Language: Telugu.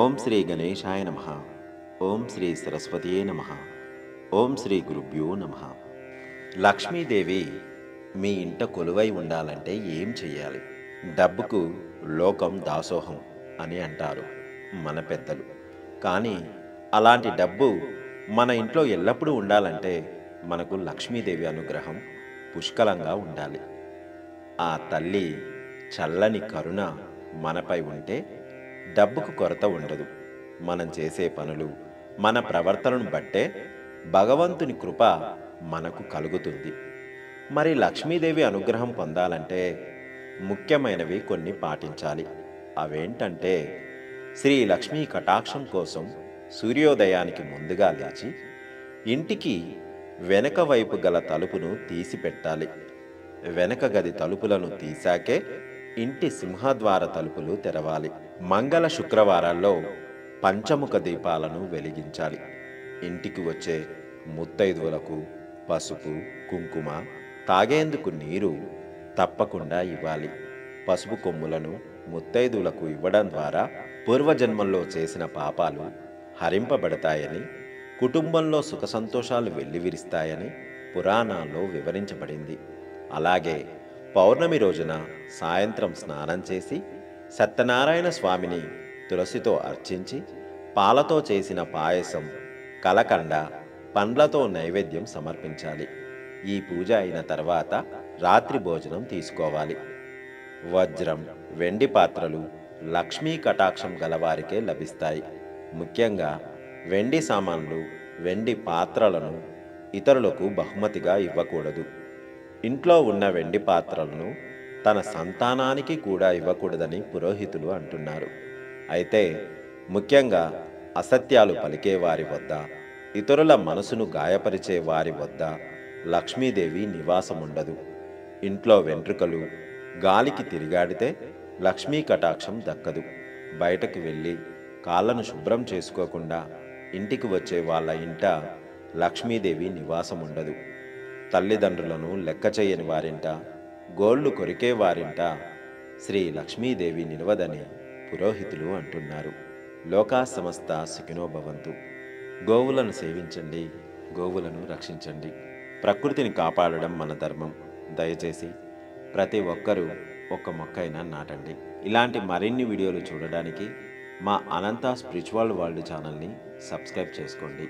ఓం శ్రీ గణేశాయ నమః. ఓం శ్రీ సరస్వతియే నమః. ఓం శ్రీ గురుభ్యో నమః. లక్ష్మీదేవి మీ ఇంట కొలువై ఉండాలంటే ఏం చెయ్యాలి? డబ్బుకు లోకం దాసోహం అని అంటారు మన పెద్దలు. కానీ అలాంటి డబ్బు మన ఇంట్లో ఎల్లప్పుడూ ఉండాలంటే మనకు లక్ష్మీదేవి అనుగ్రహం పుష్కలంగా ఉండాలి. ఆ తల్లి చల్లని కరుణ మనపై ఉంటే డబ్బుకు కొరత ఉండదు. మనం చేసే పనులు, మన ప్రవర్తనను బట్టే భగవంతుని కృప మనకు కలుగుతుంది. మరి లక్ష్మీదేవి అనుగ్రహం పొందాలంటే ముఖ్యమైనవి కొన్ని పాటించాలి. అవేంటంటే, శ్రీ లక్ష్మీ కటాక్షం కోసం సూర్యోదయానికి ముందుగా లేచి ఇంటికి వెనక వైపు గల తలుపును తీసి పెట్టాలి. వెనక గది తలుపులను తీశాకే ఇంటి సింహద్వార తలుపులు తెరవాలి. మంగళ శుక్రవారాల్లో పంచముఖ దీపాలను వెలిగించాలి. ఇంటికి వచ్చే ముత్తైదువులకు పసుపు, కుంకుమ, తాగేందుకు నీరు తప్పకుండా ఇవ్వాలి. పసుపు కొమ్ములను ముత్తైదువులకు ఇవ్వడం ద్వారా పూర్వజన్మల్లో చేసిన పాపాలు హరింపబడతాయని, కుటుంబంలో సుఖ సంతోషాలు వెల్లివిరిస్తాయని పురాణాల్లో వివరించబడింది. అలాగే పౌర్ణమి రోజున సాయంత్రం స్నానం చేసి సత్యనారాయణ స్వామిని తులసితో అర్చించి పాలతో చేసిన పాయసం, కలకండ, పండ్లతో నైవేద్యం సమర్పించాలి. ఈ పూజ అయిన తర్వాత రాత్రి భోజనం తీసుకోవాలి. వజ్రం, వెండి పాత్రలు లక్ష్మీ కటాక్షం గలవారికే లభిస్తాయి. ముఖ్యంగా వెండి సామాన్లు, వెండి పాత్రలను ఇతరులకు బహుమతిగా ఇవ్వకూడదు. ఇంట్లో ఉన్న వెండి పాత్రలను తన సంతానానికి కూడా ఇవ్వకూడదని పురోహితులు అంటున్నారు. అయితే ముఖ్యంగా అసత్యాలు పలికే వారి వద్ద, ఇతరుల మనసును గాయపరిచే వారి వద్ద లక్ష్మీదేవి నివాసముండదు. ఇంట్లో వెంట్రుకలు గాలికి తిరిగాడితే లక్ష్మీ కటాక్షం దక్కదు. బయటకు వెళ్ళి కాళ్ళను శుభ్రం చేసుకోకుండా ఇంటికి వచ్చే వాళ్ళ ఇంట లక్ష్మీదేవి నివాసముండదు. తల్లిదండ్రులను లెక్క చేయని వారింట, గోళ్లు కొరికే వారింట శ్రీ లక్ష్మీదేవి నిలవదని పురోహితులు అంటున్నారు. లోకా సమస్త సుఖినో భవంతు. గోవులను సేవించండి, గోవులను రక్షించండి. ప్రకృతిని కాపాడడం మన ధర్మం. దయచేసి ప్రతి ఒక్కరూ ఒక్క మొక్కైనా నాటండి. ఇలాంటి మరిన్ని వీడియోలు చూడడానికి మా అనంత స్పిరిచువల్ వరల్డ్ ఛానల్ని సబ్స్క్రైబ్ చేసుకోండి.